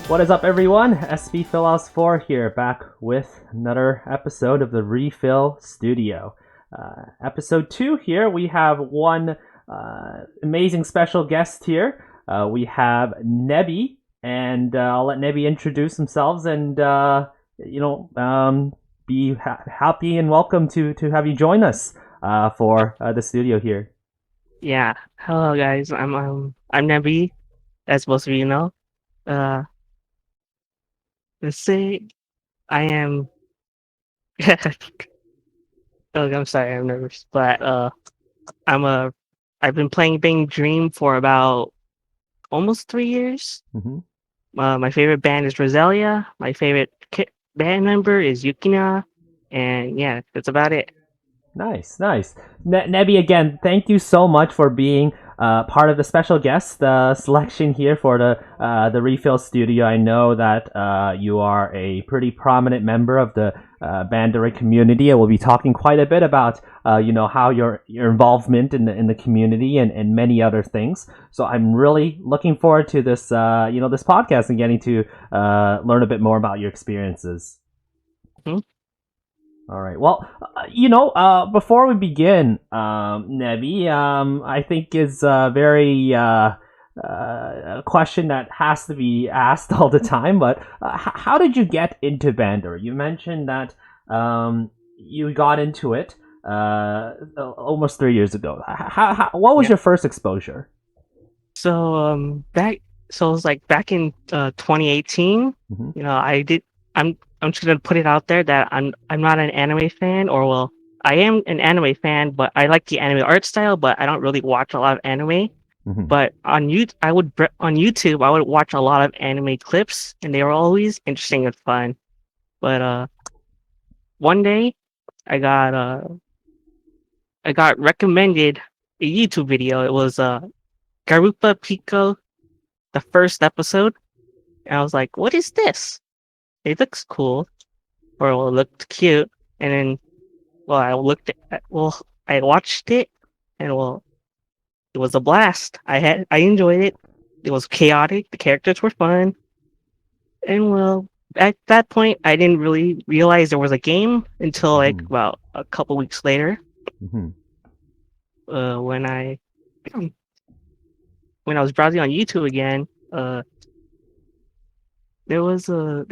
What is up, everyone? SB Philos 4 here, back with another episode of the RePHIL Studio. Episode 2 here, we have one amazing special guest here. We have Nebby, and I'll let Nebby introduce themselves and, be happy and welcome to have you join us for the studio here. Yeah. Hello, guys. I'm Nebby, as most of you know. Let's say I am. Oh, I'm sorry, I'm nervous, but I'm a. I've been playing BanG Dream for about almost 3 years. Mm-hmm. My favorite band is Roselia. My favorite band member is UNGA, and yeah, that's about it. Nice. Nebby, again, thank you so much for being part of the special guest selection here for the RePHIL studio. I know that you are a pretty prominent member of the Bandori community, and we'll be talking quite a bit about how your involvement in the community and many other things. So I'm really looking forward to this this podcast and getting to learn a bit more about your experiences. Mm-hmm. All right. Well, before we begin, Nebby, I think is a very a question that has to be asked all the time. But how did you get into Bandori? You mentioned that you got into it almost 3 years ago. What was your first exposure? So it was like back in 2018. Mm-hmm. I'm just gonna put it out there that I'm not an anime fan, or well, I am an anime fan, but I like the anime art style, but I don't really watch a lot of anime. Mm-hmm. But on YouTube, I would watch a lot of anime clips, and they were always interesting and fun. But one day, I got recommended a YouTube video. It was Garupa Pico, the first episode, and I was like, "What is this? It looks cool," or it looked cute, and then, I watched it, and it was a blast. I enjoyed it. It was chaotic. The characters were fun, and at that point, I didn't really realize there was a game until like about a couple weeks later. Mm-hmm. When I was browsing on YouTube again, there was a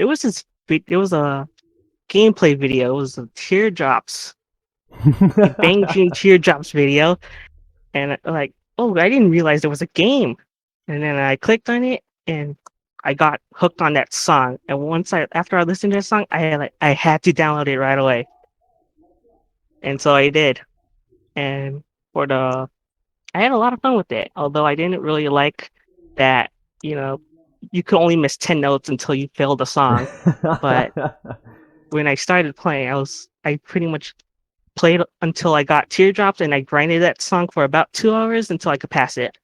gameplay video. It was a teardrops, BanG Dream teardrops video, and I didn't realize there was a game. And then I clicked on it, and I got hooked on that song. And after I listened to that song, I had to download it right away, and so I did. And I had a lot of fun with it. Although I didn't really like that, you could only miss 10 notes until you failed a song. But when I started playing, I pretty much played until I got teardrops, and I grinded that song for about 2 hours until I could pass it.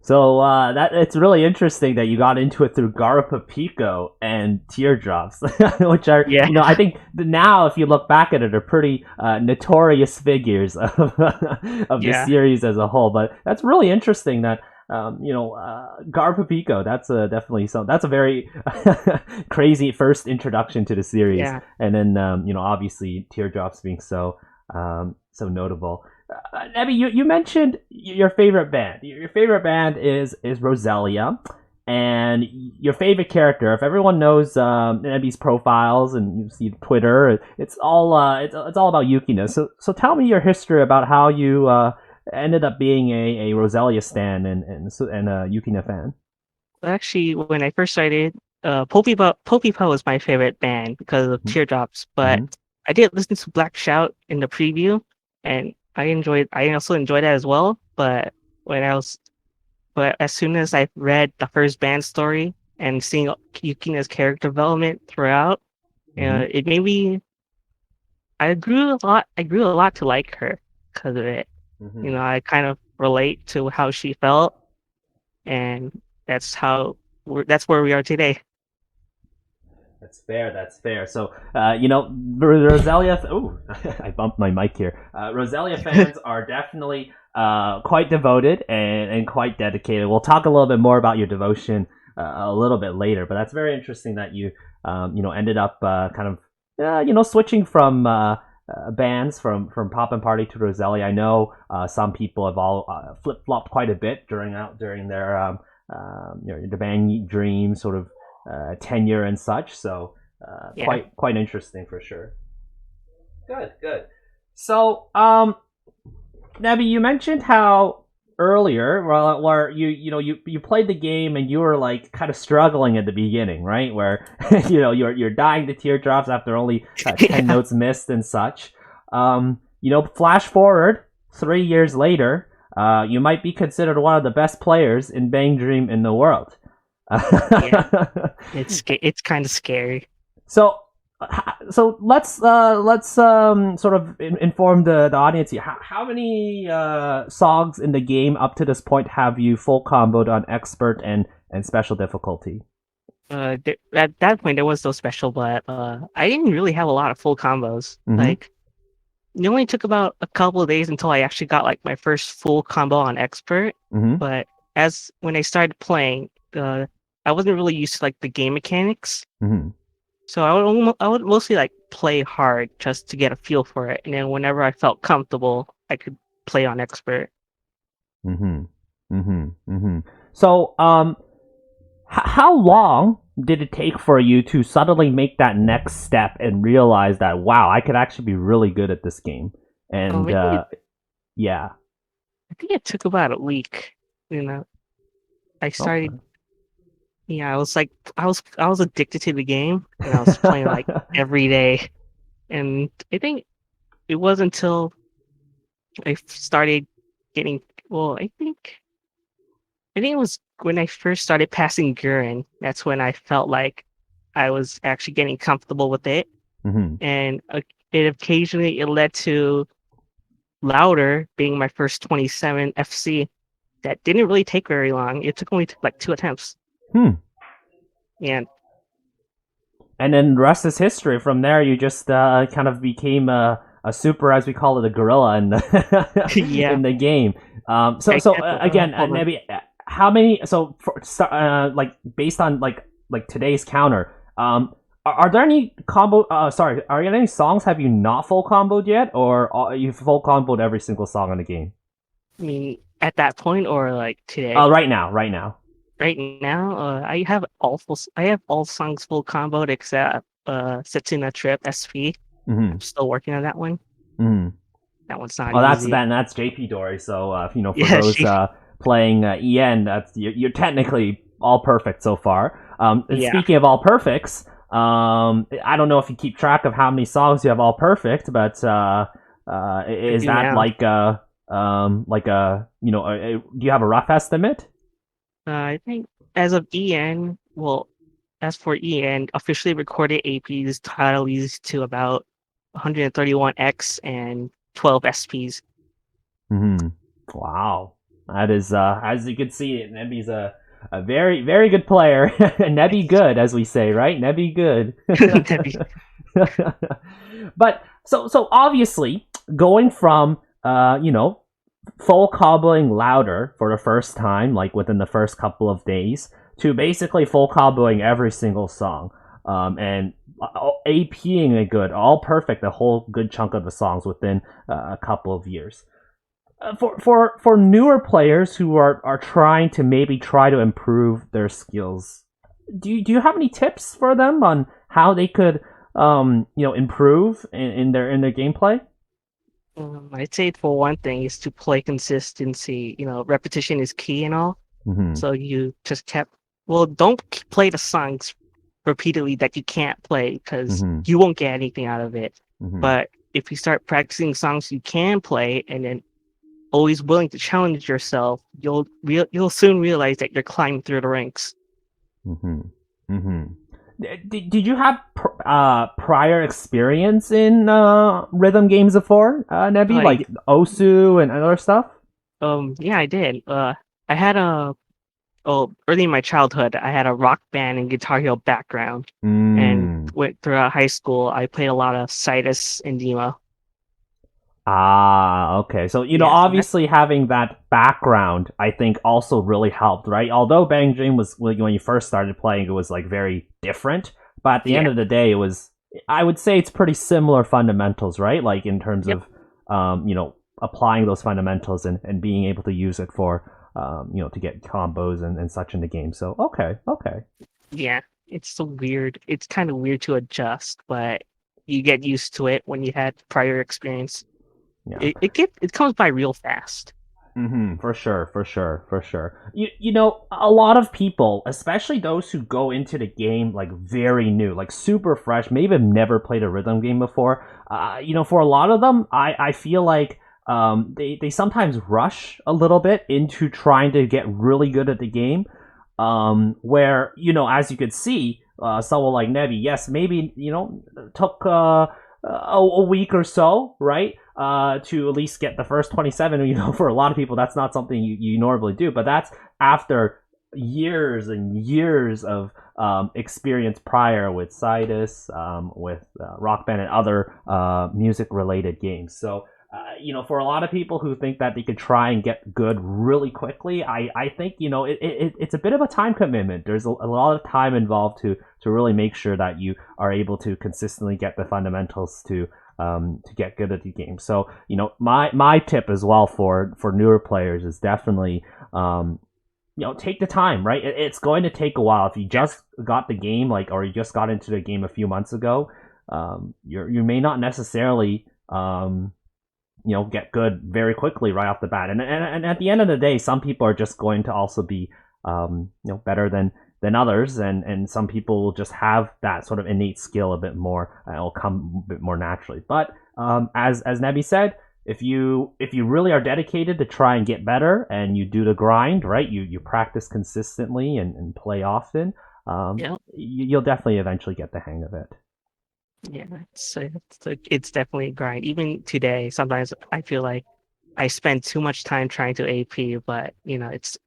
So that it's really interesting that you got into it through Garupa Pico and teardrops, which are I think now if you look back at it are pretty notorious figures of the series as a whole. But that's really interesting that Garupa Pico, that's a very crazy first introduction to the series. Yeah. And then obviously teardrops being so notable. Nebby, you mentioned your favorite band. Your favorite band is Roselia, and your favorite character. If everyone knows Nebby's profiles and you see Twitter, it's all about Yukina. So tell me your history about how you ended up being a Roselia stan and a Yukina fan. Actually, when I first started, Popipo was my favorite band because of teardrops. But I did listen to Black Shout in the preview, and I also enjoyed that as well. But as soon as I read the first band story and seeing Yukina's character development throughout, it made me. I grew a lot to like her because of it. Mm-hmm. I kind of relate to how she felt, and that's where we are today. That's fair. So, Roselia. Oh, I bumped my mic here. Roselia fans are definitely quite devoted and quite dedicated. We'll talk a little bit more about your devotion a little bit later. But that's very interesting that you ended up kind of switching from bands from Pop and Party to Roselia. I know some people have all flip flopped quite a bit during their the BanG Dream sort of tenure and such. So quite interesting for sure. Good. So Nebby, you mentioned how earlier where you played the game and you were like kind of struggling at the beginning, right? Where you're dying to teardrops after only 10 notes missed and such. Flash forward 3 years later, you might be considered one of the best players in BanG Dream in the world. It's kind of scary. So let's sort of inform the audience here. How many songs in the game up to this point have you full comboed on expert and special difficulty? At that point there was no special, but I didn't really have a lot of full combos. Mm-hmm. Like, it only took about a couple of days until I actually got like my first full combo on expert. Mm-hmm. But when I started playing, I wasn't really used to like the game mechanics. Mm-hmm. So I would mostly like play hard just to get a feel for it, and then whenever I felt comfortable, I could play on expert. Mm-hmm. Mm-hmm. Mm-hmm. So how long did it take for you to suddenly make that next step and realize that, wow, I could actually be really good at this game? And yeah, I think it took about a week. I started. Okay. Yeah, I was addicted to the game, and I was playing like every day. And I think it wasn't until I started getting I think it was when I first started passing Gurren. That's when I felt like I was actually getting comfortable with it. Mm-hmm. And it led to Louder being my first 27 FC. That didn't really take very long. It took only like 2 attempts. And then the rest is history. From there, you just kind of became a super, as we call it, a gorilla in the in the game. Again, maybe how many? So, like based on like today's counter, are there any combo? Are there any songs have you not full comboed yet, or are you full comboed every single song in the game? I mean, at that point, or like today? Right now. Right now, I have all songs full comboed except Setsuna Trip SP. Mm-hmm. I'm still working on that one. Mm-hmm. That one's not easy. That's that's JP Dory. So for those playing EN, that's you're technically all perfect so far. Speaking of all perfects, I don't know if you keep track of how many songs you have all perfect, but is that now. Do you have a rough estimate? I think as of EN, as for EN, officially recorded APs title these to about 131X and 12 SPs. Mm-hmm. Wow. That is, as you can see, Nebby's a very, very good player. Nebby good, as we say, right? Nebby good. But, so obviously, going from, full cobbling Louder for the first time, like within the first couple of days, to basically full cobbling every single song, and APing it good, all perfect, a whole good chunk of the songs within a couple of years. For newer players who are trying to improve their skills, do you have any tips for them on how they could improve in their gameplay? I'd say for one thing is to play consistency. Repetition is key and all. Mm-hmm. So you just don't play the songs repeatedly that you can't play, because you won't get anything out of it. Mm-hmm. But if you start practicing songs you can play, and then always willing to challenge yourself, you'll soon realize that you're climbing through the ranks. Mm-hmm. Mm-hmm. Did you have prior experience in rhythm games before, Nebby, like Osu and other stuff? Yeah, I did. I had early in my childhood, I had a rock band and Guitar Hero background, and throughout high school, I played a lot of Citus and Demo. Ah, Okay. So, Yeah, so that's obviously having that background, I think also really helped, right? Although BanG Dream was, when you first started playing, it was like very different. But at the end yeah. of the day, I would say it's pretty similar fundamentals, right? Like in terms Yep. of, applying those fundamentals and being able to use it for, to get combos and such in the game. So, okay. Okay. Yeah. It's so weird. It's kind of weird to adjust, but you get used to it when you had prior experience. Yeah. It comes by real fast. For sure, for sure, for sure. A lot of people, especially those who go into the game like very new, like super fresh, maybe have never played a rhythm game before. For a lot of them, I feel like they sometimes rush a little bit into trying to get really good at the game. Where as you could see, someone like Nebby, yes, maybe took a week or so, right? To at least get the first 27. For a lot of people, that's not something you normally do, but that's after years and years of experience prior with Sidus, with Rock Band, and other music related games. So, for a lot of people who think that they could try and get good really quickly, I think it's a bit of a time commitment. There's a lot of time involved to really make sure that you are able to consistently get the fundamentals to get good at the game. So my tip as well for newer players is definitely take the time. Right, it's going to take a while. If you just got the game or you just got into the game a few months ago, you may not necessarily get good very quickly right off the bat. And at the end of the day, some people are just going to also be better than others, and some people will just have that sort of innate skill a bit more, and it'll come a bit more naturally. But as Nebby said, if you really are dedicated to try and get better, and you do the grind, right, you practice consistently and play often, Yeah. you'll definitely eventually get the hang of it. Yeah, it's definitely a grind. Even today, sometimes I feel like I spend too much time trying to AP, but it's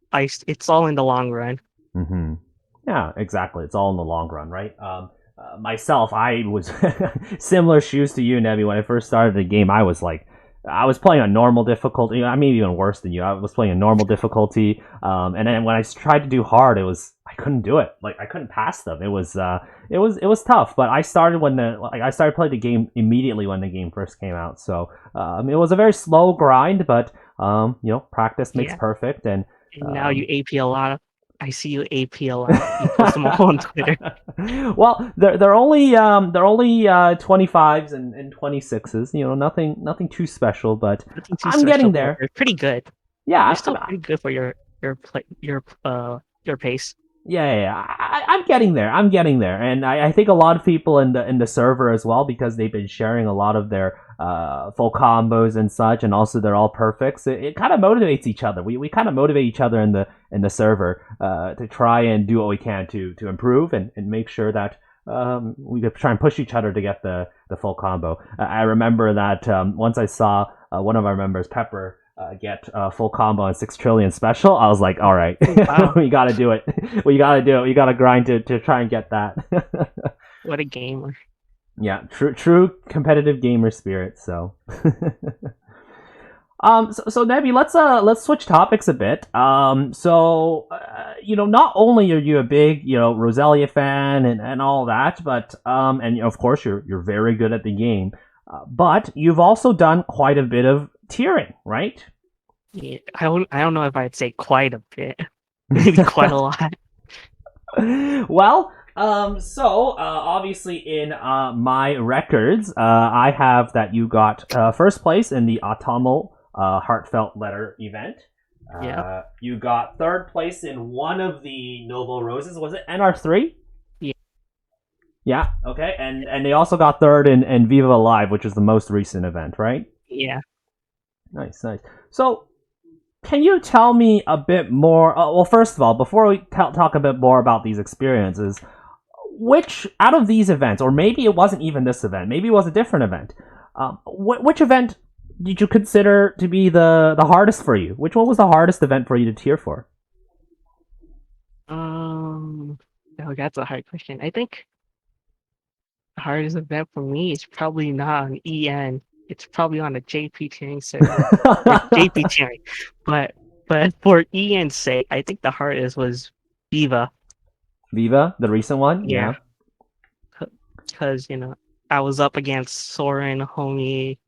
all in the long run. Mm-hmm. Yeah, exactly. It's all in the long run, right? Myself, I was similar shoes to you, Nebby. When I first started the game, I was playing on normal difficulty. I mean, even worse than you. I was playing a normal difficulty, and then when I tried to do hard, I couldn't do it. Like I couldn't pass them. It was tough. But I started I started playing the game immediately when the game first came out. So it was a very slow grind, but practice makes Yeah, perfect, and and now you um, AP a lot. I see you AP a lot. You post them all on Twitter. well, they're only 25s and 26s. Nothing too special, but Nothing too I'm getting special, but there. they're pretty good. They're Yeah, still pretty good for your pace. yeah. I'm getting there. I'm getting there, and I think a lot of people in the server as well, because they've been sharing a lot of their full combos and such, and also they're all perfects. It kind of motivates each other. We kind of motivate each other in the server to try and do what we can to improve and make sure that we could try and push each other to get the full combo. I remember that once I saw one of our members, Pepper, get full combo on 6 trillion special, I was like, all right, Wow, we got to do it. We got to do it. We got to grind to try and get that. what a gamer! Yeah, true competitive gamer spirit. So, so Nebby, let's switch topics a bit. Not only are you a big Roselia fan and all that, but and of course you're very good at the game, but you've also done quite a bit of tiering, right? Yeah, I don't know if I'd say quite a bit, maybe quite a lot. Well, obviously in my records, I have that you got first place in the Autumnal Heartfelt Letter event. Yeah, You got third place in one of the Noble Roses. Was it NR3? yeah, Yeah. Okay. And they also got third in Viva Live, which is the most recent event, right? yeah. Nice, nice. So, can you tell me a bit more? Well, first of all, before we talk a bit more about these experiences, which out of these events, or maybe it wasn't even this event, maybe it was a different event, which event did you consider to be the hardest for you? Which one was the hardest event for you to tier for? No, that's a hard question. I think the hardest event for me is probably not on EN. it's probably on a JP tiering server or JP tiering. But for Ian's sake, I think the hardest was Viva. Viva, the recent one, Yeah, yeah. because I was up against Soren, Homie,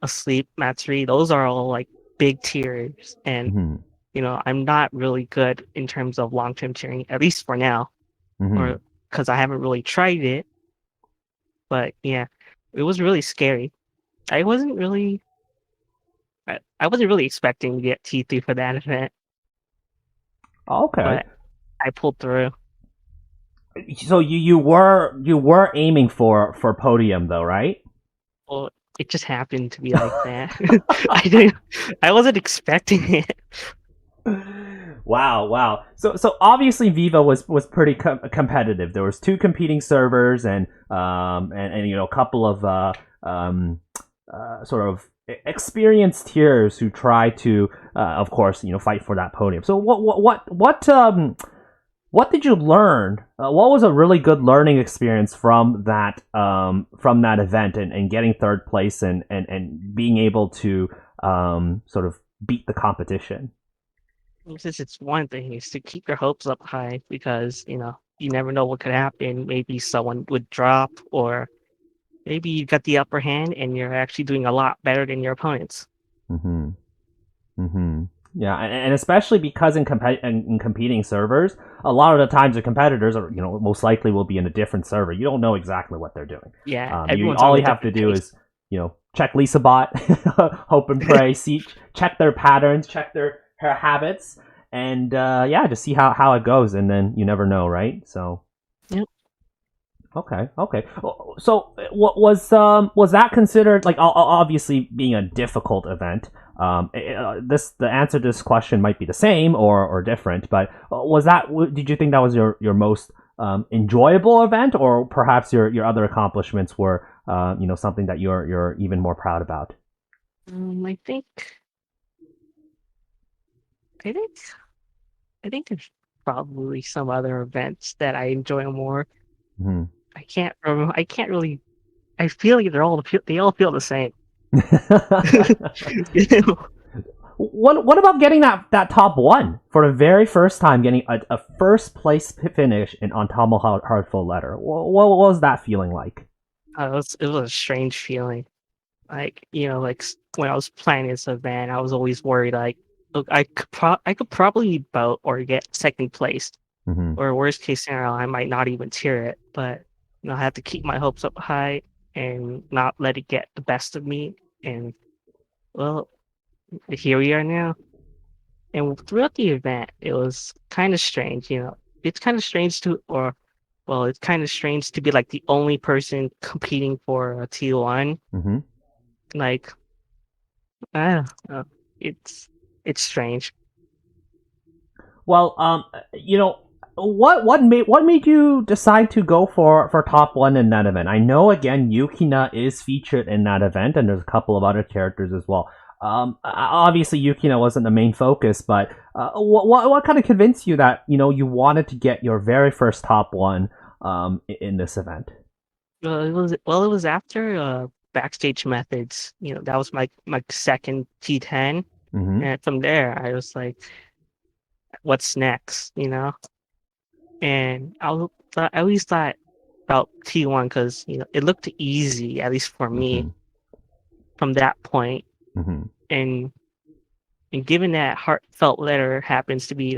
Asleep, Matsuri. Those are all like big tiers, and Mm-hmm. I'm not really good in terms of long-term tiering, at least for now, Mm-hmm. or because I haven't really tried it. But yeah, it was really scary. I wasn't really, I wasn't really expecting to get T3 for that event, Okay. but I pulled through. So you were aiming for podium though, right? Well, it just happened to be like that. I wasn't expecting it. Wow. So obviously Viva was pretty competitive. There was two competing servers and a couple of sort of experienced tiers who try to of course fight for that podium. So what did you learn? What was a really good learning experience from that event and getting third place and being able to sort of beat the competition? Since it's one thing is to keep your hopes up high because you never know what could happen. Maybe someone would drop, or maybe you got the upper hand and you're actually doing a lot better than your opponents. Mm-hmm. Mm-hmm. Yeah, and especially because in competing servers, a lot of the times the competitors are most likely will be in a different server. You don't know exactly what they're doing. Yeah, You everyone's on all a you have to different do pace. is check Lisa bot, hope and pray, check their patterns, check her habits, and yeah, just see how it goes, and then you never know, right? So. Yep. Okay. So, what was that considered like? Obviously, being a difficult event. The answer to this question might be the same or different, but was that? Did you think that was your most enjoyable event, or perhaps your other accomplishments were something that you're even more proud about? I think I think I think there's probably some other events that I enjoy more. Mm-hmm. I can't remember. I can't really. I feel like they all feel the same. What about getting that top one for the very first time, getting a first place finish in Autumnal Heartfelt Letter? What was that feeling like? It was a strange feeling. Like like when I was planning this event, I was always worried. Like, look, I could probably boat or get second place, Mm-hmm. or worst case scenario, I might not even tier it. But I have to keep my hopes up high and not let it get the best of me. And well, here we are now. And throughout the event, it was kind of strange. It's kind of strange it's kind of strange to be like the only person competing for a T1. Mm-hmm. Like, I don't know. It's strange. Well, what made you decide to go for top one in that event? I know again Yukina is featured in that event, and there's a couple of other characters as well. Obviously Yukina wasn't the main focus, but what kind of convinced you that you wanted to get your very first top one in this event? It was after backstage methods. That was my second T10, Mm-hmm. and from there I was like, what's next? And I always thought about T1 because it looked easy, at least for me, Mm-hmm. from that point. Mm-hmm. And given that Heartfelt Letter happens to be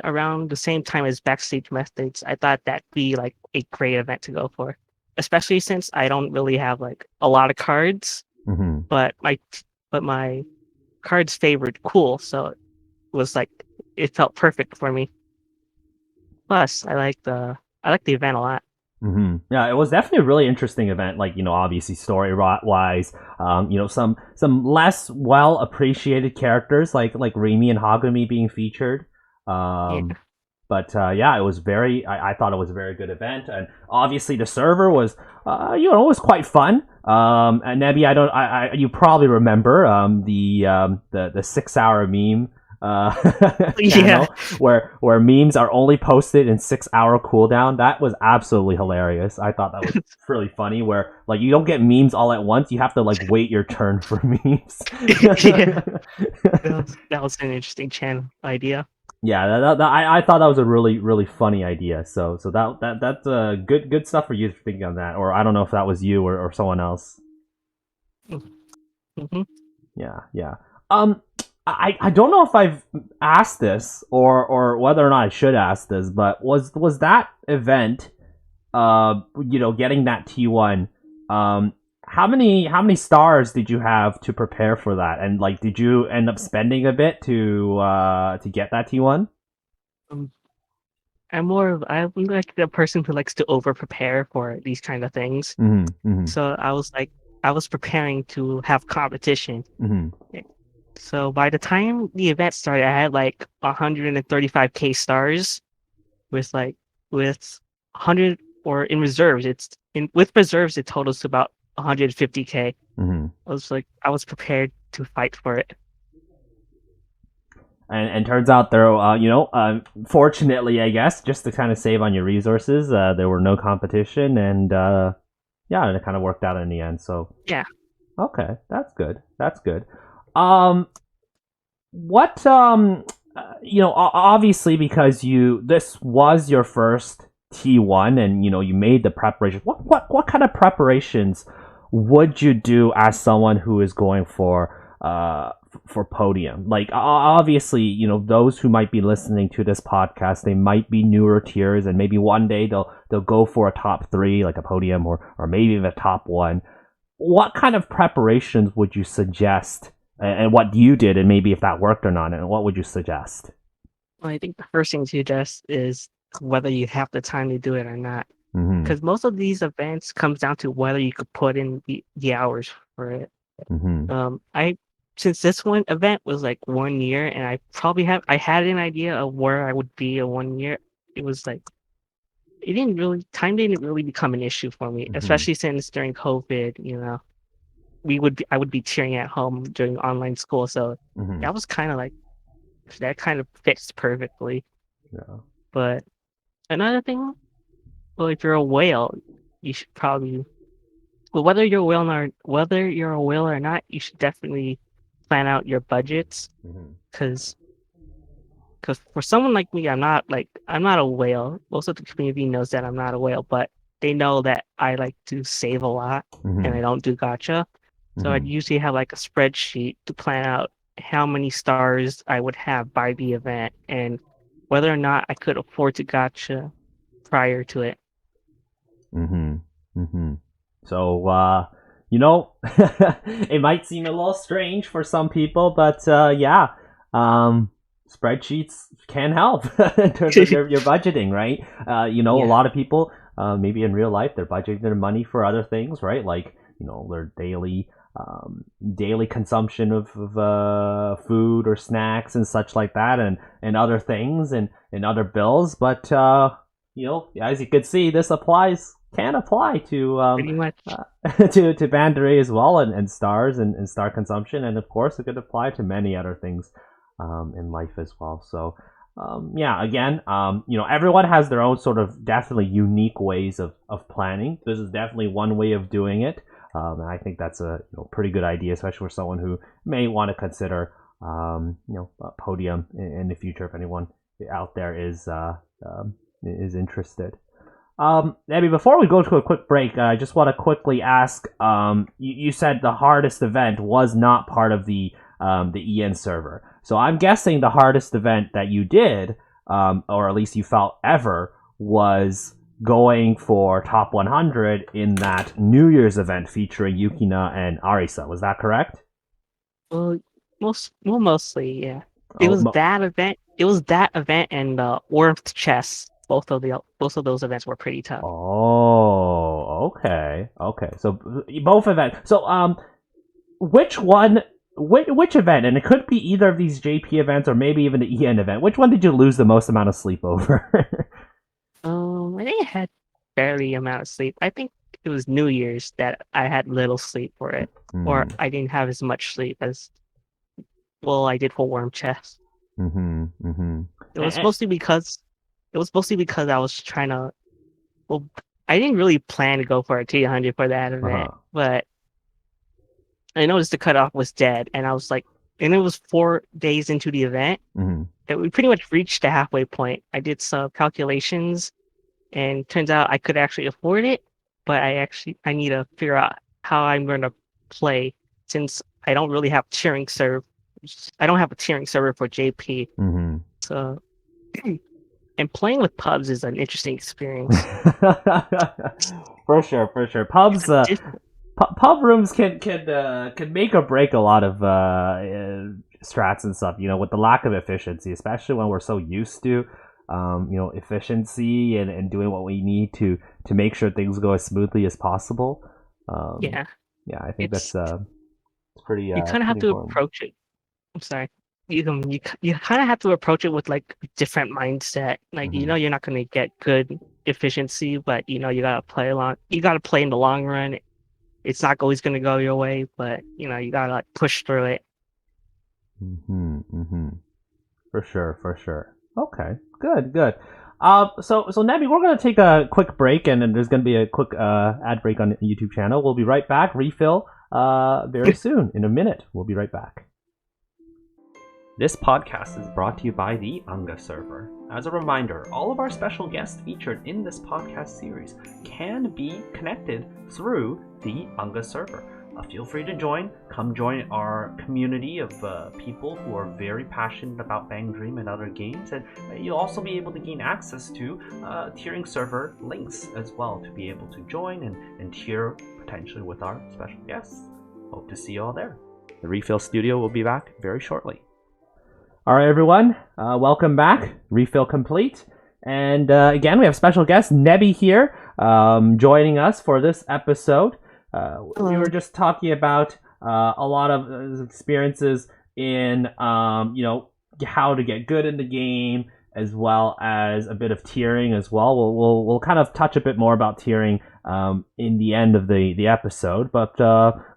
around the same time as backstage methods, I thought that'd be like a great event to go for, especially since I don't really have like a lot of cards, Mm-hmm. but my cards favored cool, so it was like it felt perfect for me. Plus, I like the event a lot. Mm-hmm. Yeah, it was definitely a really interesting event. Like obviously story wise, some less well appreciated characters like Rimi and Hagumi being featured. Yeah. But yeah, it was I thought it was a very good event, and obviously the server was it was quite fun. And Nebby, you probably remember the 6 hour meme channel where memes are only posted in 6 hour cooldown. That was absolutely hilarious. I thought that was really funny. Where like you don't get memes all at once. You have to like wait your turn for memes. Yeah, that was an interesting channel idea. Yeah, I thought that was a really funny idea. So that's good stuff for you thinking on that. Or I don't know if that was you or someone else. Mm-hmm. Yeah. Um, I don't know if I've asked this or whether or not I should ask this, but was that event, getting that T1, how many stars did you have to prepare for that, and like did you end up spending a bit to get that T1? Um, I'm like the person who likes to over prepare for these kind of things. Mm-hmm. So I was preparing to have competition. Mm-hmm. So by the time the event started, I had like 135k stars with 100 or in reserves. It's in with reserves it totals to about 150k. Mm-hmm. I was prepared to fight for it. And turns out there, fortunately, I guess, just to kind of save on your resources, there were no competition, and yeah, it kind of worked out in the end. So Yeah. okay, that's good. That's good. Um, what obviously because this was your first T1, and you made the preparation. What kind of preparations would you do as someone who is going for podium? Like obviously, those who might be listening to this podcast, they might be newer tiers, and maybe one day they'll go for a top 3, like a podium, or maybe even a top 1. What kind of preparations would you suggest, and what you did, and maybe if that worked or not, and what would you suggest? Well, I think the first thing to suggest is whether you have the time to do it or not. Mm-hmm. Because most of these events comes down to whether you could put in the hours for it. Mm-hmm. I since this one event was like 1 year, and I had an idea of where I would be in 1 year. It was like time didn't really become an issue for me, Mm-hmm. especially since during COVID, I would be cheering at home during online school, so Mm-hmm. that was kind of like that kind of fits perfectly. Yeah. But another thing, well, if you're a whale, you should probably well whether you're a whale or not, you should definitely plan out your budgets Mm-hmm. because for someone like me, I'm not a whale. Most of the community knows that I'm not a whale, but they know that I like to save a lot and I Mm-hmm. don't do gacha. So I'd Mm-hmm. usually have like a spreadsheet to plan out how many stars I would have by the event and whether or not I could afford to gacha prior to it. Mm-hmm. Mm-hmm. So, it might seem a little strange for some people, but yeah, um, spreadsheets can help in terms of your budgeting, right? A Yeah. lot of people, maybe in real life, they're budgeting their money for other things, right? Like, their daily consumption of food or snacks and such like that, and other things and other bills. But as you can see, this can apply to Pretty much. to Bandori as well, and stars and star consumption, and of course it could apply to many other things in life as well. So yeah, again, everyone has their own sort of definitely unique ways of planning. This is definitely one way of doing it, and I think that's a pretty good idea, especially for someone who may want to consider a podium in the future. If anyone out there is interested. Nebby, before we go to a quick break, I just want to quickly ask. You said the hardest event was not part of the EN server, so I'm guessing the hardest event that you did, or at least you felt ever, was going for top 100 in that New Year's event featuring Yukina and Arisa. Was that correct? Well, mostly, yeah. Oh, It was that event and Warmth Chess. Both of those events were pretty tough. oh, okay, okay. So both events. So which one? Which event? And it could be either of these JP events or maybe even the EN event. Which one did you lose the most amount of sleep over? I think I had barely amount of sleep. I think it was New Year's that I had little sleep for it, or Hmm. I didn't have as much sleep as I did for Warm Chess. It was mostly because I was trying to. Well, I didn't really plan to go for a T100 for that event, but I noticed the cutoff was dead, and I was like, and it was 4 days into the event. That we pretty much reached the halfway point. I did some calculations, and turns out I could actually afford it, but I need to figure out how I'm going to play since I don't really have tiering serve. I don't have a tiering server for JP. So, and playing with pubs is an interesting experience. For sure. Pubs, pub rooms can make or break a lot of strats and stuff. With the lack of efficiency, especially when we're so used to efficiency and doing what we need to make sure things go as smoothly as possible. Yeah, I think that's pretty. You kind of have to approach it. I'm sorry. You kind of have to approach it with like a different mindset. Like you're not going to get good efficiency, but you gotta play along. You gotta play in the long run. It's not always going to go your way, but you gotta like push through it. For sure. Okay, good. So Nebby, we're gonna take a quick break, and then there's gonna be a quick ad break on the YouTube channel. We'll be right back. RePHIL very soon. In a minute, we'll be right back. This podcast is brought to you by the UNGA server. As a reminder, all of our special guests featured in this podcast series can be connected through the UNGA server. Feel free to join. Come join our community of people who are very passionate about BanG Dream and other games, and you'll also be able to gain access to tiering server links as well to be able to join and tier potentially with our special guests. Hope to see you all there. The RePHIL studio will be back very shortly. All right, everyone, welcome back. RePHIL complete. And again, we have special guest Nebby here joining us for this episode. We were just talking about a lot of experiences in, how to get good in the game, as well as a bit of tiering as well. We'll kind of touch a bit more about tiering in the end of the episode, but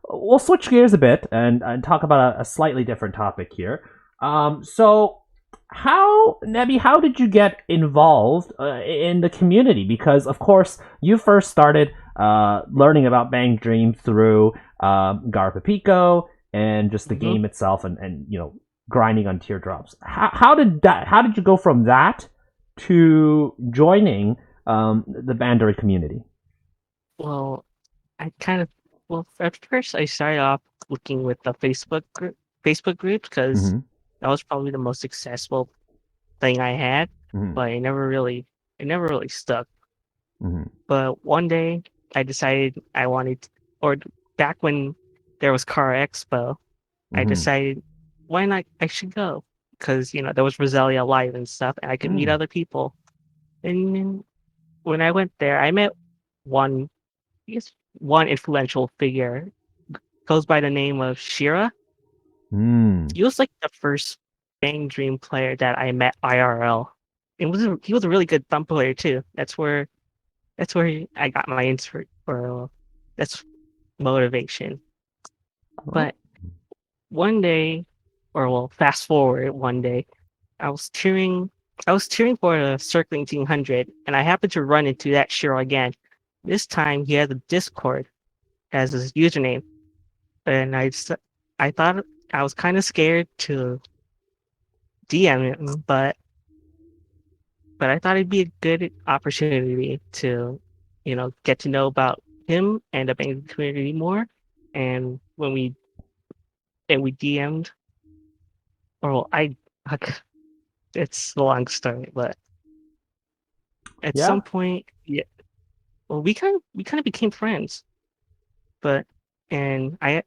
we'll switch gears a bit and talk about a slightly different topic here. So Nebby, how did you get involved in the community? Because of course you first started learning about BanG Dream through Garpapico and just the game itself, and grinding on teardrops. How did you go from that to joining the Bandori community? Well, at first I started off looking with the Facebook groups because that was probably the most successful thing I had, but it never really stuck. But one day I decided I wanted, or back when there was CharaExpo, I decided why not? I should go because there was Roselia live and stuff, and I could meet other people. And then when I went there, I met one influential figure, goes by the name of Shira. He was like the first BanG Dream player that I met IRL. He was a really good thumb player too. That's where I got my that's motivation. But one day, fast forward one day, I was cheering for the Circling Team 100, and I happened to run into that Shiro again. This time he had a Discord as his username, and I thought I was kind of scared to DM him, but I thought it'd be a good opportunity to, get to know about him and the BanG community more. And when we DM'd, it's a long story, but at some point, we kind of became friends. But I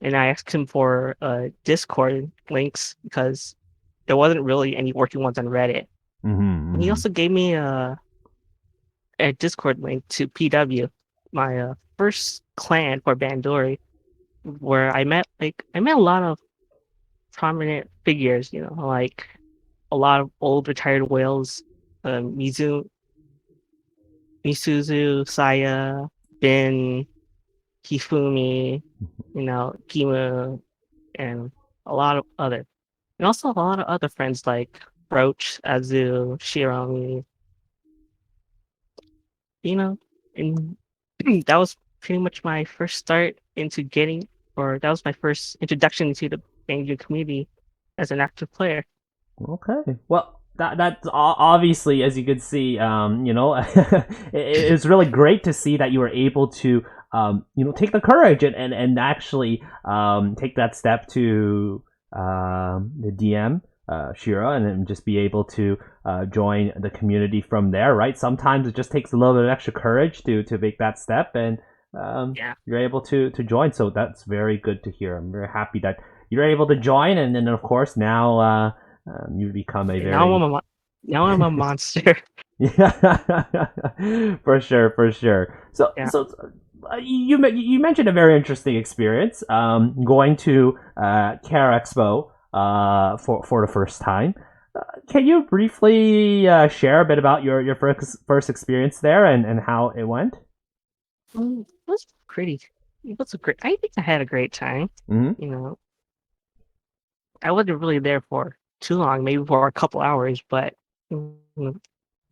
asked him for Discord links because there wasn't really any working ones on Reddit. And he also gave me a Discord link to PW, my first clan for Bandori, where I met a lot of prominent figures, like a lot of old retired whales, Misuzu, Saya, Bin, Hifumi, Kimu, and a lot of other. and also a lot of other friends like Roach, Azu, Shiromi, you know, and that was pretty much my first start into getting, or that was my first introduction to the BanG community as an active player. Okay. Well, that's obviously, as you could see, it's really great to see that you were able to, take the courage and actually take that step to the DM Shira, and then just be able to join the community from there. Right. Sometimes it just takes a little bit of extra courage to make that step, and Yeah. you're able to join. So that's very good to hear. I'm very happy that you're able to join, and then of course now. You become a And now very I'm a monster. yeah, for sure, for sure. So Yeah. you mentioned a very interesting experience, going to CharaExpo for the first time. Can you briefly share a bit about your first experience there and how it went? It was pretty. It was a great. I think I had a great time. Mm-hmm. You know, I wasn't really there for too long, maybe for a couple hours, but it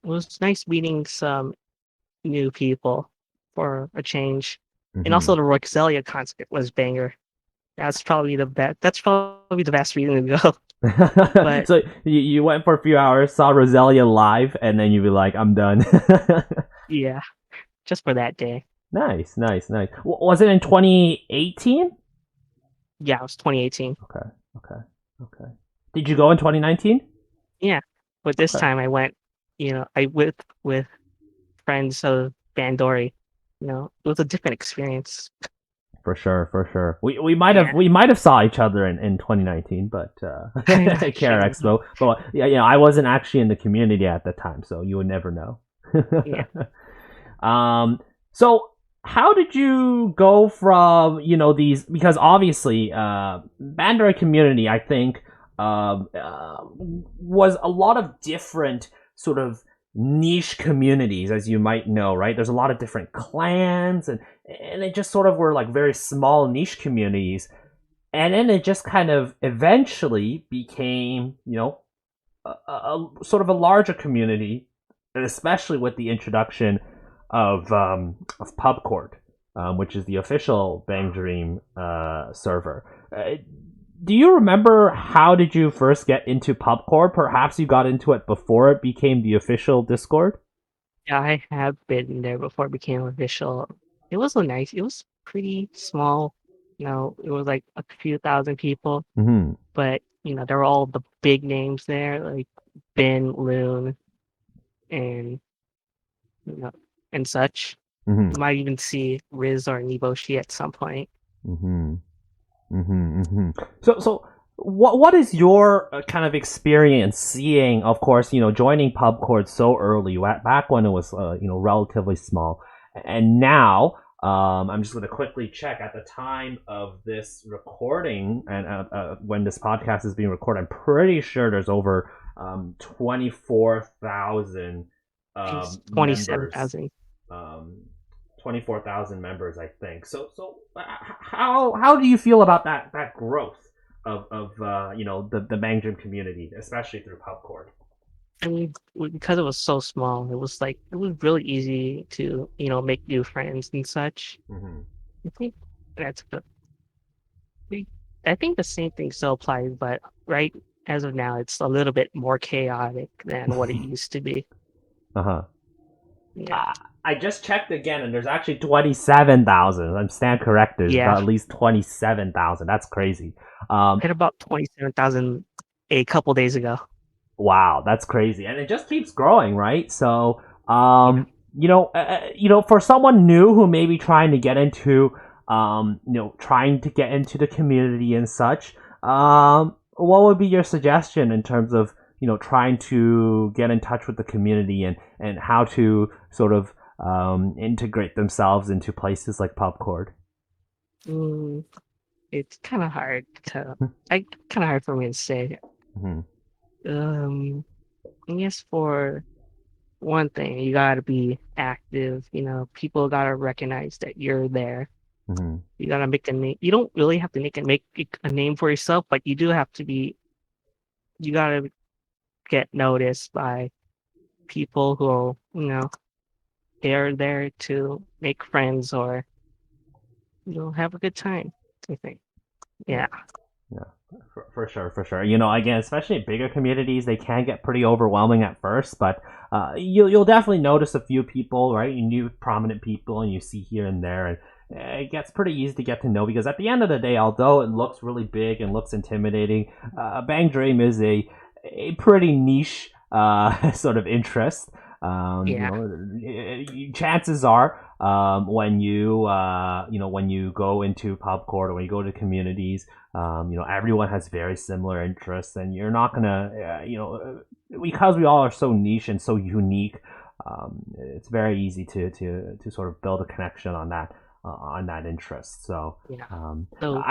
was nice meeting some new people for a change. And Mm-hmm. also the Roselia concert was banger. That's probably the best. That's probably the best reason to go. But So you went for a few hours, saw Roselia live, and then you'd be like, I'm done. yeah, just for that day. Nice, nice, nice. Was it in 2018? Yeah, it was 2018. Okay, okay, okay. Did you go in 2019? Yeah, but this Okay, time I went. I with friends of Bandori. It was a different experience. for sure, for sure. We might have Yeah, saw each other in 2019. But at Care actually, Expo. But yeah, I wasn't actually in the community at the time, so you would never know. yeah. So how did you go from these, because obviously Bandori community, I think, was a lot of different sort of niche communities, as you might know, right? There's a lot of different clans, and it just sort of were like very small niche communities, and then it just kind of eventually became sort of a larger community, and especially with the introduction of Pubcord, which is the official BanG Dream server. Do you remember how did you first get into Pubcord? Perhaps you got into it before it became the official Discord. Yeah, I have been there before it became official. It was so nice. It was pretty small. It was like a few thousand people, Mm-hmm. but there were all the big names there, like Ben, Loon, and you know, and such. Mm-hmm. You might even see Riz or Niboshi at some point. Mm-hmm. Mm-hmm. Mm-hmm. So what is your kind of experience seeing, of course, joining Pubcord so early, back when it was, relatively small, and now, I'm just going to quickly check at the time of this recording, and when this podcast is being recorded, I'm pretty sure there's over 24,000 It's members, 27,000. um, 24,000 members, I think. How do you feel about that growth of the BanG Dream community, especially through Pubcord? I mean, because it was so small, it was really easy to make new friends and such. Mm-hmm. I think that's good. I think the same thing still applies, but right as of now, it's a little bit more chaotic than what it used to be. Uh huh. Yeah, I just checked again, and there's actually 27,000. I'm stand corrected. There's yeah. at least 27,000. That's crazy. Hit about 27,000 a couple days ago. Wow, that's crazy, and it just keeps growing, right? So, Yeah. for someone new who may be trying to get into, trying to get into the community and such, what would be your suggestion in terms of trying to get in touch with the community and how to sort of integrate themselves into places like Pubcord? Mm, it's kind of hard for me to say. Mm-hmm. Um, I guess for one thing, you gotta be active. People gotta recognize that you're there. Mm-hmm. You gotta make a name. You don't really have to make a name for yourself, but you do have to be you gotta get noticed by people who, they're there to make friends or have a good time. I think. Yeah. Yeah, for sure, for sure. Again, especially in bigger communities, they can get pretty overwhelming at first, but you'll definitely notice a few people, right? You new prominent people, and you see here and there, and it gets pretty easy to get to know because at the end of the day, although it looks really big and looks intimidating, BanG Dream is a pretty niche sort of interest. Yeah. Chances are when you go into Pubcord or when you go to communities, everyone has very similar interests, and you're not gonna, because we all are so niche and so unique. It's very easy to sort of build a connection on that interest. So Yeah. So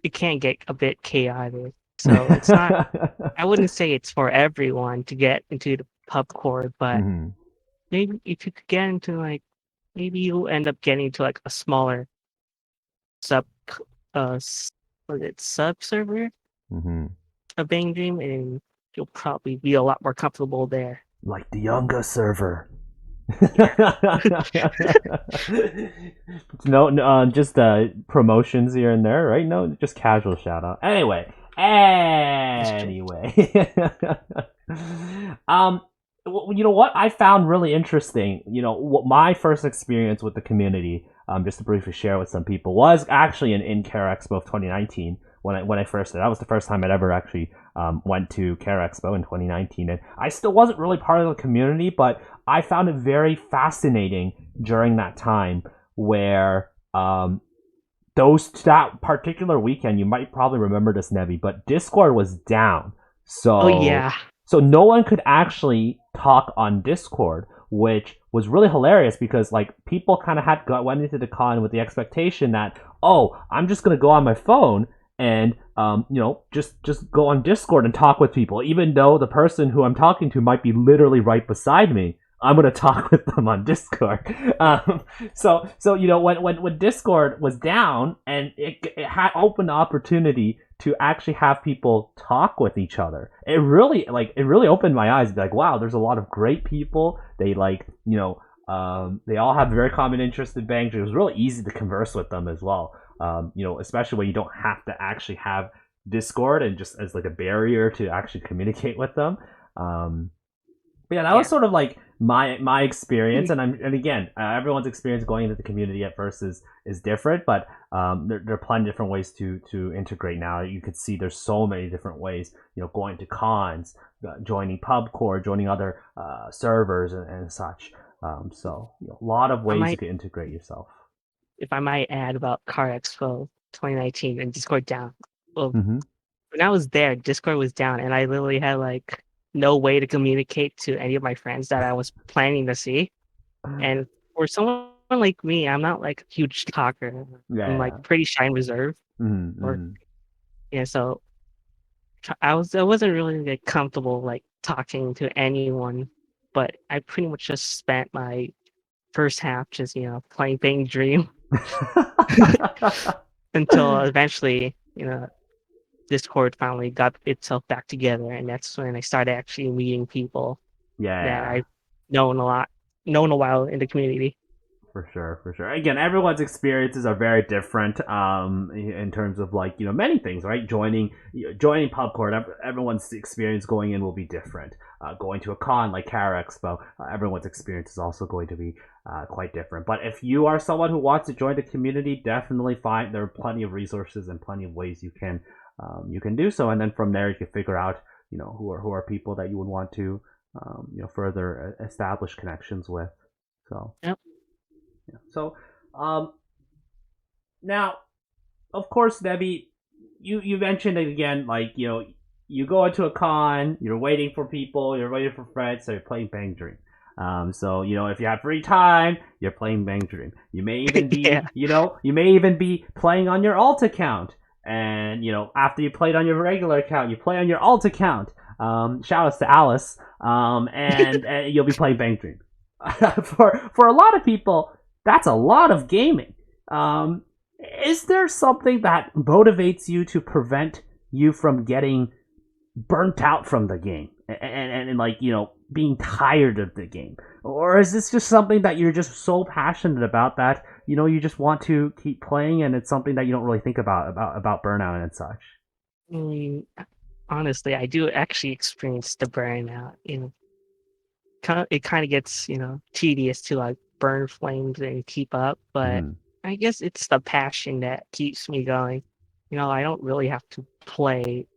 it can get a bit chaotic. So it's not. I wouldn't say it's for everyone to get into the Pubcord, but Mhm. maybe if you could get into maybe you'll end up getting to a smaller sub was it sub server Mhm. of BanG Dream, and you'll probably be a lot more comfortable there. Like the UNGA server. No, just promotions here and there, right? No, just casual shout out. Anyway, you know what I found really interesting. What my first experience with the community, just to briefly share with some people, was actually in CharaExpo of 2019 when I first did. That was the first time I'd ever actually went to CharaExpo in 2019, and I still wasn't really part of the community, but I found it very fascinating during that time where that particular weekend, you might probably remember this, Nebby, but Discord was down. Oh yeah. So no one could actually talk on Discord, which was really hilarious because people kind of went into the con with the expectation that, oh, I'm just gonna go on my phone and just go on Discord and talk with people, even though the person who I'm talking to might be literally right beside me. I'm gonna talk with them on Discord. So when Discord was down and it had opened the opportunity to actually have people talk with each other, it really opened my eyes. Like, wow, there's a lot of great people. They they all have very common interests in BanG Dream. It was really easy to converse with them as well. Especially when you don't have to actually have Discord and just as a barrier to actually communicate with them. But yeah, that was sort of my experience, and again, everyone's experience going into the community at first is different, but there are plenty of different ways to integrate now. You could see there's so many different ways, going to cons, joining Pubcord, joining other servers and such. So a lot of ways you can integrate yourself. If I might add about CharaExpo 2019 and Discord down. Well, Mm-hmm. when I was there, Discord was down, and I literally had no way to communicate to any of my friends that I was planning to see. And for someone like me, I'm not a huge talker. Yeah. I'm pretty shy and reserved. Mm-hmm. Or yeah, so I wasn't really comfortable talking to anyone. But I pretty much just spent my first half just playing BanG Dream until eventually Discord finally got itself back together, and that's when I started actually meeting people that I've known a while in the community. For sure. Again, everyone's experiences are very different in terms of many things, right? Joining Pubcord, everyone's experience going in will be different. Going to a con like CharaExpo, everyone's experience is also going to be quite different. But if you are someone who wants to join the community, definitely find there are plenty of resources and plenty of ways you can do so, and then from there you can figure out who are people that you would want to further establish connections with. So yep. Yeah. So now, of course, Nebby, you mentioned it again, you go into a con, you're waiting for people, you're waiting for friends, so you're playing BanG Dream. So if you have free time, you're playing BanG Dream. You may even be you may even be playing on your alt account. And after you played on your regular account, you play on your alt account. Shout outs to Alice. And you'll be playing BanG Dream. For a lot of people, that's a lot of gaming. Is there something that motivates you to prevent you from getting burnt out from the game and like being tired of the game, or is this just something that you're just so passionate about that you just want to keep playing, and it's something that you don't really think about burnout and such? I mean, honestly, I do actually experience the burnout. It kind of gets tedious to like burn flames and keep up, but Mm-hmm. I guess it's the passion that keeps me going. I don't really have to play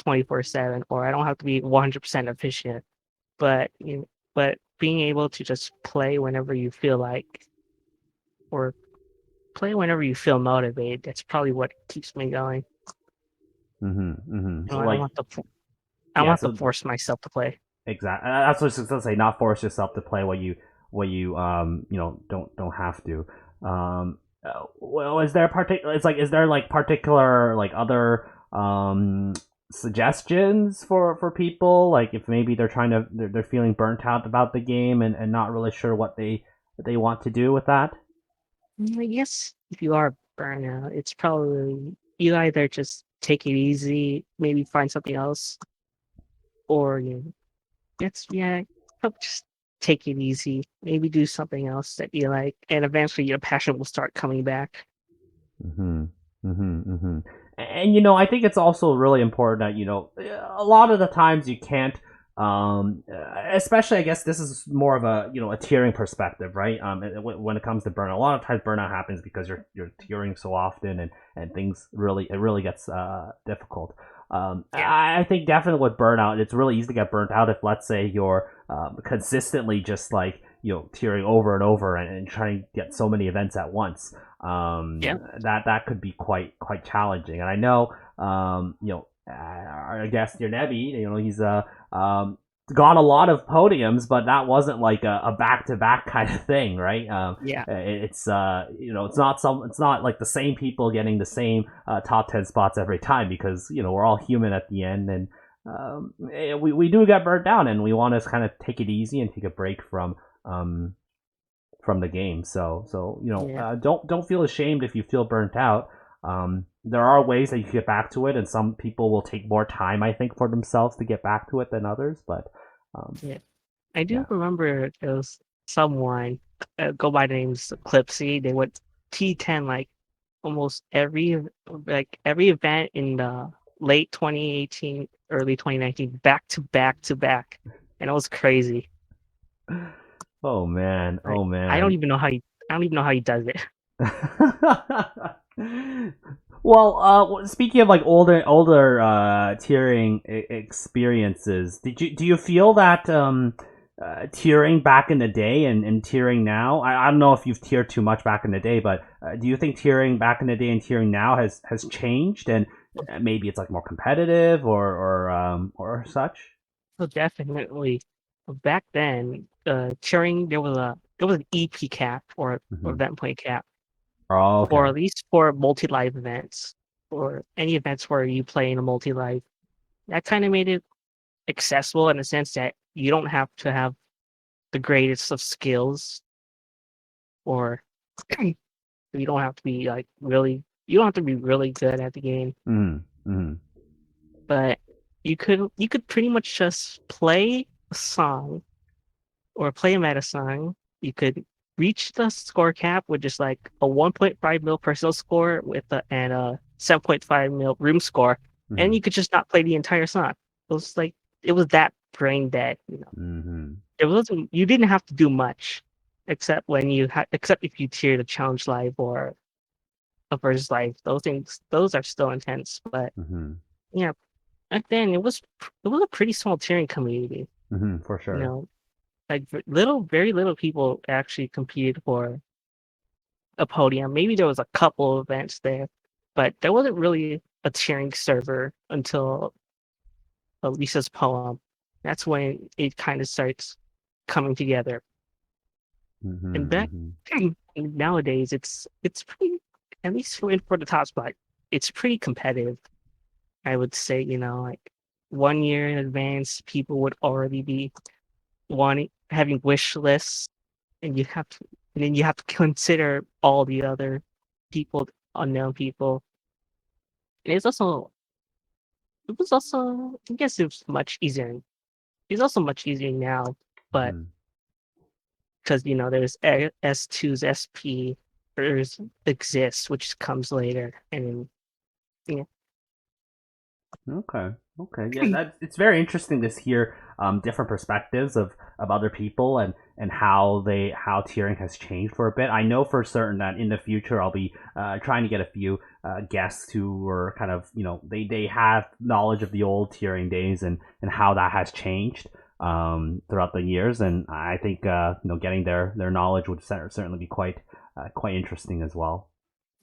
24/7, or I don't have to be 100% efficient, but but being able to just play whenever you feel like, or play whenever you feel motivated, that's probably what keeps me going. Mm-hmm. Mm-hmm. So I don't like, want to I don't yeah, have to so force myself to play. exactly, that's what I was gonna say. Not force yourself to play what you don't have to. Well, is there particular? It's like, is there like particular like other suggestions for people, like if maybe they're feeling burnt out about the game and not really sure what they want to do with that? I guess if you are burnout, it's probably you either just take it easy, maybe find something else, or yeah, probably just take it easy, maybe do something else that you like, and eventually your passion will start coming back. Mm-hmm. Mm-hmm. Mm-hmm. And I think it's also really important that a lot of the times you can't, especially, I guess this is more of a tiering perspective, right? When it comes to burnout, a lot of times burnout happens because you're tiering so often, and things really gets difficult. Yeah, I think definitely with burnout, it's really easy to get burnt out if, let's say, you're consistently just like tiering over and over, and trying to get so many events at once. yeah, That could be quite challenging. And I know, our guest here, Nebby, he's got a lot of podiums, but that wasn't like a back to back kind of thing, right? yeah, It's not like the same people getting the same top 10 spots every time, because we're all human at the end, and we do get burnt down, and we want to kind of take it easy and take a break um, from the game. So yeah. don't feel ashamed if you feel burnt out. There are ways that you can get back to it, and some people will take more time, I think, for themselves to get back to it than others. But Yeah. I do yeah. remember there was someone go by the names Clipsy. They went T10 like almost every event in the late 2018, early 2019, back to back to back, and it was crazy. Oh man. Like Oh man. I don't even know how he does it. Well, speaking of like older tiering experiences, do you feel that tiering back in the day and tiering now? I don't know if you've tiered too much back in the day, but do you think tiering back in the day and tiering now has changed, and maybe it's like more competitive or such? So definitely, back then, cheering there was an EP cap, or Mm-hmm. event point cap, Oh, or okay. at least for multi-live events, or any events where you play in a multi-live. That kind of made it accessible in the sense that you don't have to have the greatest of skills, or you don't have to be like you don't have to be really good at the game, Mm-hmm. Mm-hmm. but you could pretty much just play a song, or play a meta song. You could reach the score cap with just like a 1.5 mil personal score and a 7.5 mil room score, and Mm-hmm. you could just not play the entire song. It was that brain dead. Mm-hmm. It wasn't You didn't have to do much, except if you tier the challenge live or a versus live. Those are still intense, but Mm-hmm. yeah, back then it was a pretty small tiering community. Mm-hmm. For You sure. know, like very little people actually competed for a podium. Maybe there was a couple of events there, but there wasn't really a cheering server until Lisa's poem. That's when it kind of starts coming together. And back Mm-hmm. nowadays, it's pretty, at least for the top spot, it's pretty competitive. I would say, like 1 year in advance, people would already be wanting having wish lists, and and then you have to consider all the other people, unknown people. And it's also it was also, I guess it was much easier. It's also much easier now, but Mm-hmm. because there's S2's SP, there's exists, which comes later, and yeah, Okay. Okay. Yeah, it's very interesting to hear different perspectives of other people and how tiering has changed for a bit. I know for certain that in the future I'll be trying to get a few guests who were kind of they have knowledge of the old tiering days and how that has changed throughout the years, and I think getting their knowledge would certainly be quite interesting as well.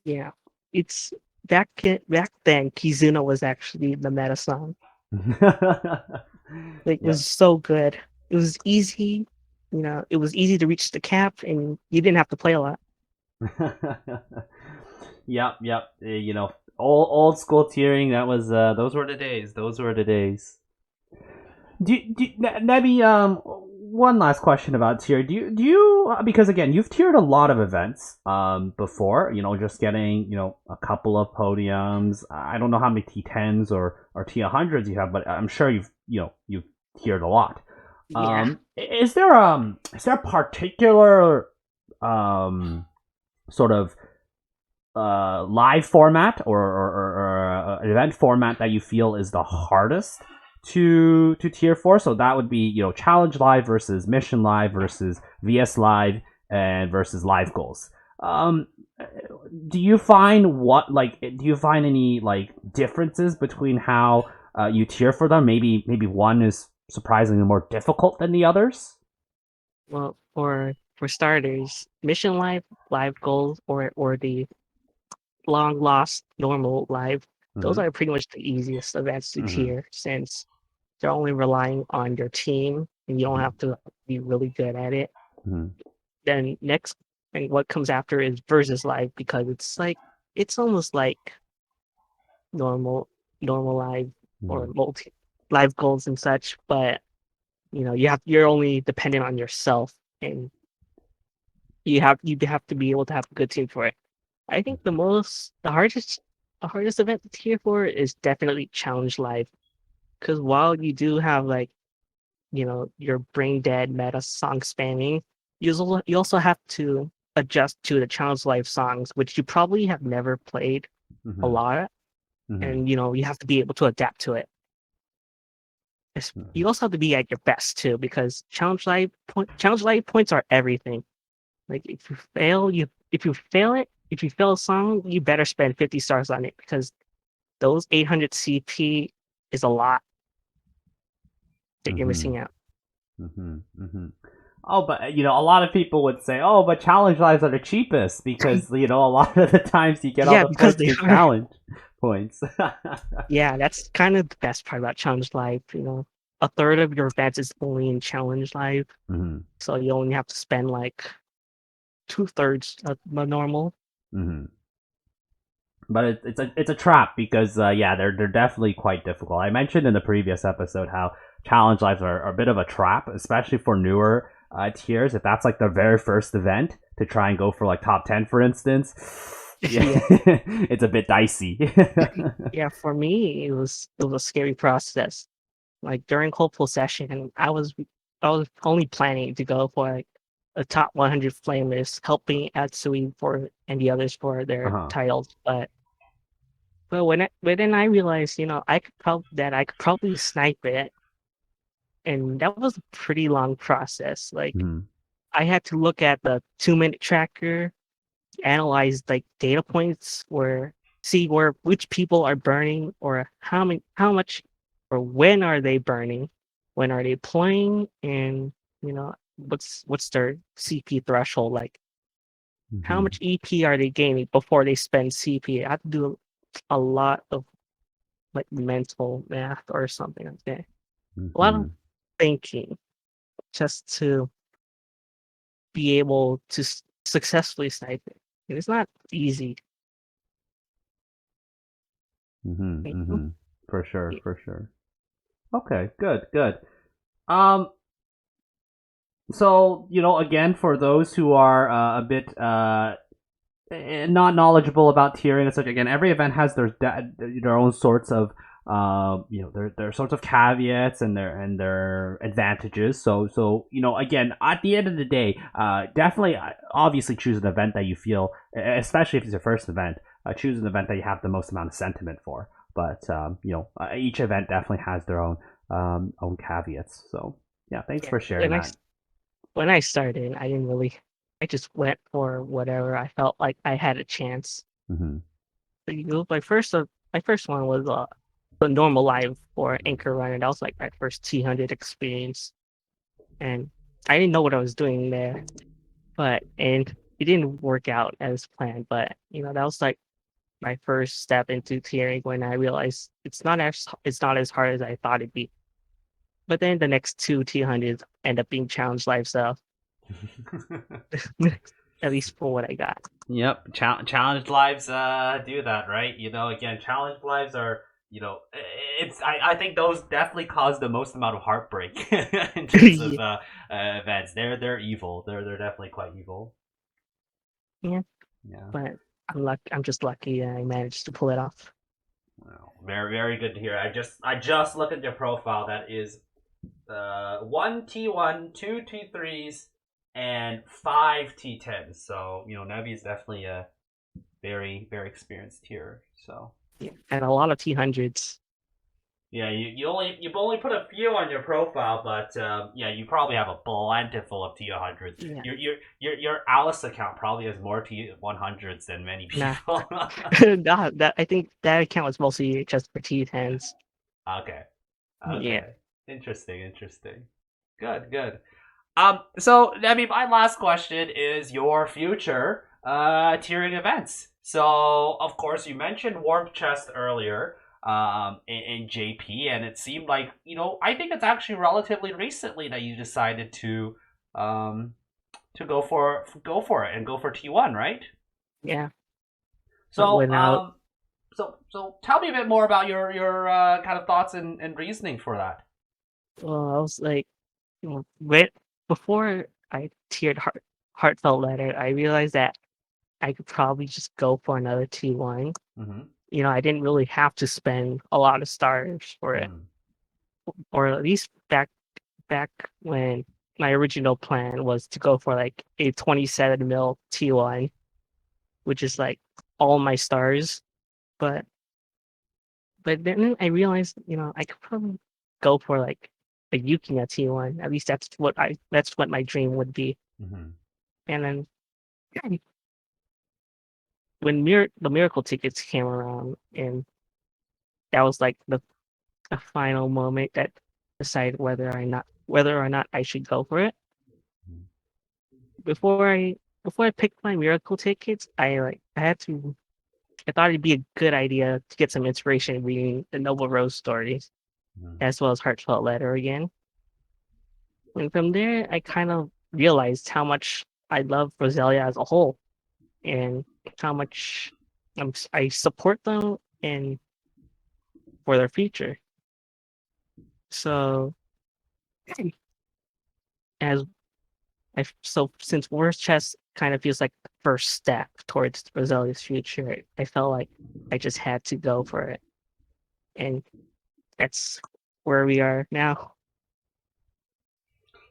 yeah. It's back then. Kizuna was actually the meta song. Like, it Yep. was so good. It was easy. It was easy to reach the cap, and you didn't have to play a lot. Yep, yep. Old school tiering. That was those were the days. Those were the days. Nebby, one last question about tier. Do you because again you've tiered a lot of events before. Just getting a couple of podiums. I don't know how many T10s or T100s you have, but I'm sure you've tiered a lot. Yeah. Is there a particular sort of live format or an event format that you feel is the hardest to tier for? So that would be challenge live versus mission live versus VS live and versus live goals. Um, do you find any like differences between how you tier for them? Maybe one is surprisingly more difficult than the others. Well, for starters, mission live goals, or the long lost normal live, those Mm-hmm. are pretty much the easiest events to Mm-hmm. tier, since they're only relying on your team and you don't have to be really good at it. Mm-hmm. Then next, and what comes after is versus live, because it's almost like normal normal live or Mm-hmm. multi live goals and such, but you're only dependent on yourself, and you have to be able to have a good team for it. I think the hardest event to tier for is definitely challenge live, because while you do have, like, your brain dead meta song spamming, you also have to adjust to the challenge live songs, which you probably have never played a Mm-hmm. lot, Mm-hmm. and you have to be able to adapt to it. You also have to be at your best too, because challenge live points are everything. Like, if you fail a song, you better spend 50 stars on it, because those 800 CP is a lot that you're Mm-hmm. missing out. Mm-hmm. Mm-hmm. Oh, but a lot of people would say, "Oh, but challenge lives are the cheapest because a lot of the times you get all Yeah, the because points they through are. challenge points." Yeah, that's kind of the best part about challenge live. A third of your events is only in challenge live, Mm-hmm. so you only have to spend like two-thirds of the normal. Mm-hmm. But it's a trap because yeah, they're definitely quite difficult. I mentioned in the previous episode how challenge lives are a bit of a trap, especially for newer tiers. If that's like their very first event to try and go for like top 10, for instance, yeah, Yeah, it's a bit dicey. yeah. For me, it was a scary process. Like, during hopeful session, I was only planning to go for like a top 100 flamers, helping Atsui for and the others for Uh their huh. titles. But when then I realized, I could probably snipe it, and that was a pretty long process. Like, Mm-hmm. I had to look at the 2-minute tracker, analyze like data points, where see where which people are burning, or how much, or when are they burning, when are they playing, and what's their CP threshold, like how Mm-hmm. much EP are they gaining before they spend CP. I have to do a lot of like mental math or something like that. A lot of Mm-hmm. thinking, just to be able to successfully snipe it. And it's not easy. Mm-hmm. Like, Mm-hmm. For sure. For sure. Okay. Good. Good. Um. So again, for those who are a bit not knowledgeable about tiering and such, again, every event has their own sorts of there are sorts of caveats and their advantages. So again, at the end of the day, definitely, obviously choose an event that you feel, especially if it's your first event, choose an event that you have the most amount of sentiment for. But each event definitely has their own caveats. So yeah, thanks for sharing that. When I started, I didn't really. I just went for whatever I felt like I had a chance. Mm-hmm. My first one was the normal live for Anchor Run, and that was like my first T100 experience, and I didn't know what I was doing there, and it didn't work out as planned. But that was like my first step into tiering when I realized it's not as hard as I thought it'd be. But then the next two T100s end up being challenge live stuff. At least for what I got. Yep, challenge lives do that, right? Again, challenge lives are I think those definitely cause the most amount of heartbreak in terms of events. They're evil. They're definitely quite evil. Yeah. Yeah. But I'm just lucky I managed to pull it off. Wow. Very, very good to hear. I just looked at your profile. That is 1 T1, 2 T3s, and 5 T10s. So Nebby is definitely a very, very experienced tier. So yeah, and a lot of T100s. Yeah, you've only put a few on your profile, but you probably have a plentiful of T100s. Yeah. Your Alice account probably has more T100s than many people. Nah. I think that account was mostly just for T10s. Okay. Yeah. Interesting. Good. So Nebby, my last question is your future tiering events. So of course you mentioned Warp Chest earlier in JP, and it seemed like I think it's actually relatively recently that you decided to go for it and go for T1, right? Yeah. So so tell me a bit more about your kind of thoughts and reasoning for that. Well, I was like, before I tiered Heartfelt Letter, I realized that I could probably just go for another T1. Mm-hmm. I didn't really have to spend a lot of stars for it, or at least back when my original plan was to go for like a 27 mil T1, which is like all my stars. But then I realized, I could probably go for like a UNGA T1. At least that's what my dream would be. Mm-hmm. And then when the miracle tickets came around, and that was like the final moment that decided whether or not I should go for it. Before I picked my miracle tickets, I thought it'd be a good idea to get some inspiration reading the Noble Rose stories, as well as Heartfelt Letter again. And from there, I kind of realized how much I love Roselia as a whole, and how much I support them and for their future. So, as since War's Chest kind of feels like the first step towards Roselia's future, I felt like I just had to go for it, and that's where we are now.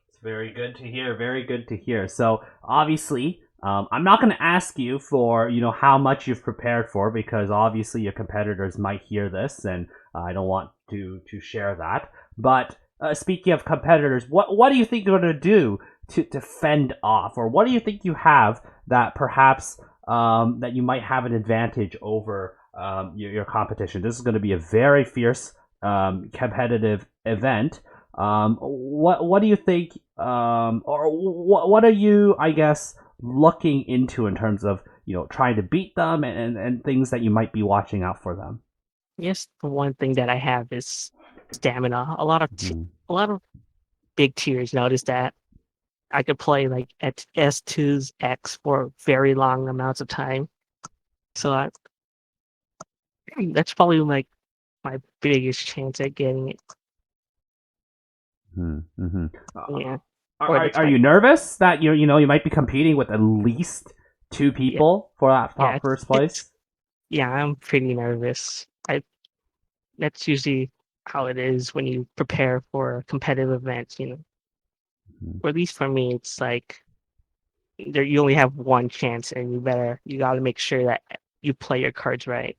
It's very good to hear. Very good to hear. So obviously, I'm not going to ask you for how much you've prepared for, because obviously your competitors might hear this, and I don't want to share that. But speaking of competitors, what do you think you're going to do to fend off, or what do you think you have that perhaps that you might have an advantage over your competition? This is going to be a very fierce competitive event. What do you think, or what are you, I guess, looking into in terms of trying to beat them and things that you might be watching out for them? Yes, the one thing that I have is stamina. A lot of big tiers notice that I could play like at S2's X for very long amounts of time. So that's probably like my biggest chance at getting it. Mm-hmm. Yeah. Are you nervous that you might be competing with at least two people for that top first place? Yeah, I'm pretty nervous. That's usually how it is when you prepare for competitive events, Or at least for me, it's like you only have one chance, and you got to make sure that you play your cards right.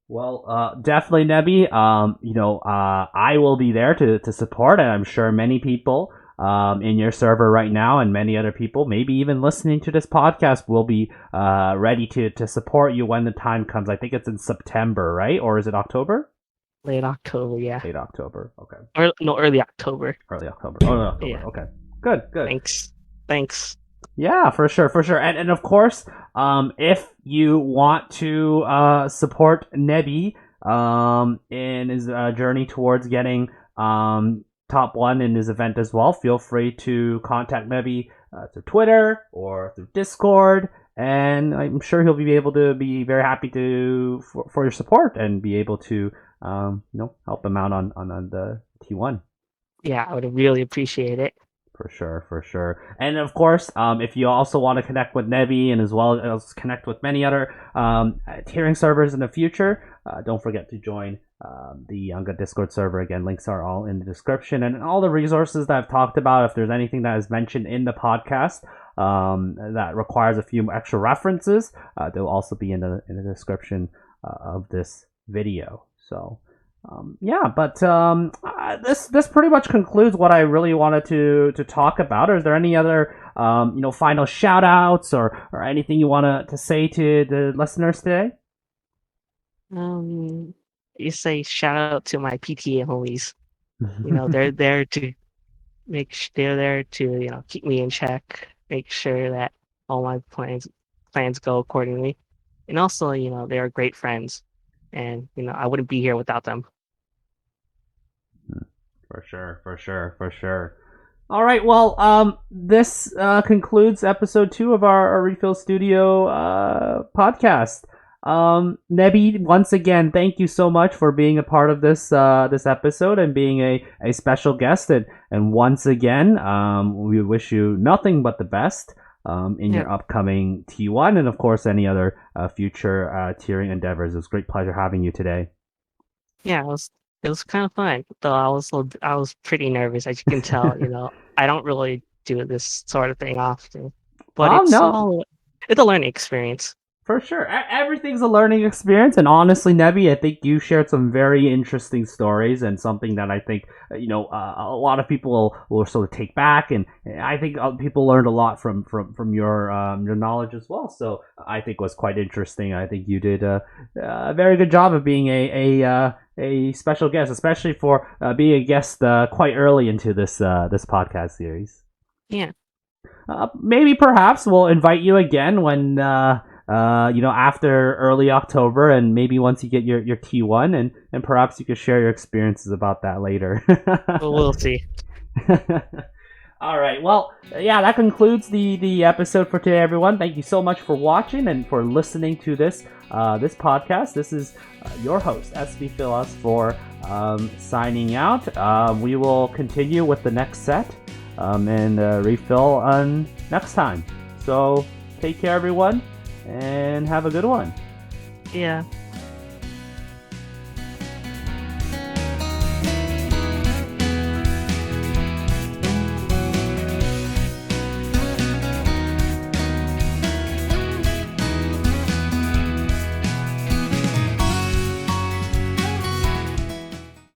Well, definitely, Nebby. I will be there to support, and I'm sure many people in your server right now, and many other people, maybe even listening to this podcast, will be ready to support you when the time comes. I think it's in September, right? Or is it October? Late October, yeah. Late October. Okay. Early October. Early October. Oh, no, October. Yeah. Okay. Good. Thanks. Yeah, for sure. And of course, if you want to support Nebby in his journey towards getting top 1 in his event as well, feel free to contact Nebby through Twitter or through Discord, and I'm sure he'll be able to be very happy for your support and be able to help him out on the T1. Yeah, I would really appreciate it. For sure. And of course, if you also want to connect with Nebby and as well as connect with many other tiering servers in the future, don't forget to join the UNGA Discord server. Again, links are all in the description. And all the resources that I've talked about, if there's anything that is mentioned in the podcast that requires a few extra references, they'll also be in the description of this video. So... this pretty much concludes what I really wanted to talk about. Is there any other final shout outs or anything you want to say to the listeners today? You say shout out to my PTA homies. They're there to keep me in check, make sure that all my plans go accordingly, and also they are great friends, and I wouldn't be here without them. For sure. All right, well, this concludes episode 2 of our RePHIL Studio podcast. Nebby, once again, thank you so much for being a part of this episode and being a special guest. And once again, we wish you nothing but the best in your upcoming T1 and, of course, any other future tiering endeavors. It was a great pleasure having you today. Yeah, it was kind of fun, though I was pretty nervous, as you can tell. I don't really do this sort of thing often, but it's a learning experience. For sure. Everything's a learning experience, and honestly, Nebby, I think you shared some very interesting stories and something that I think, a lot of people will sort of take back, and I think people learned a lot from your knowledge as well, so I think it was quite interesting. I think you did a very good job of being a special guest, especially for being a guest quite early into this podcast series. Yeah. Maybe perhaps we'll invite you again when... after early October, and maybe once you get your T1, and perhaps you could share your experiences about that later. We'll see. All right. Well, yeah, that concludes the episode for today, everyone. Thank you so much for watching and for listening to this podcast. This is your host, SB Phillips, for signing out. We will continue with the next set and refill on next time. So take care, everyone, and have a good one. Yeah.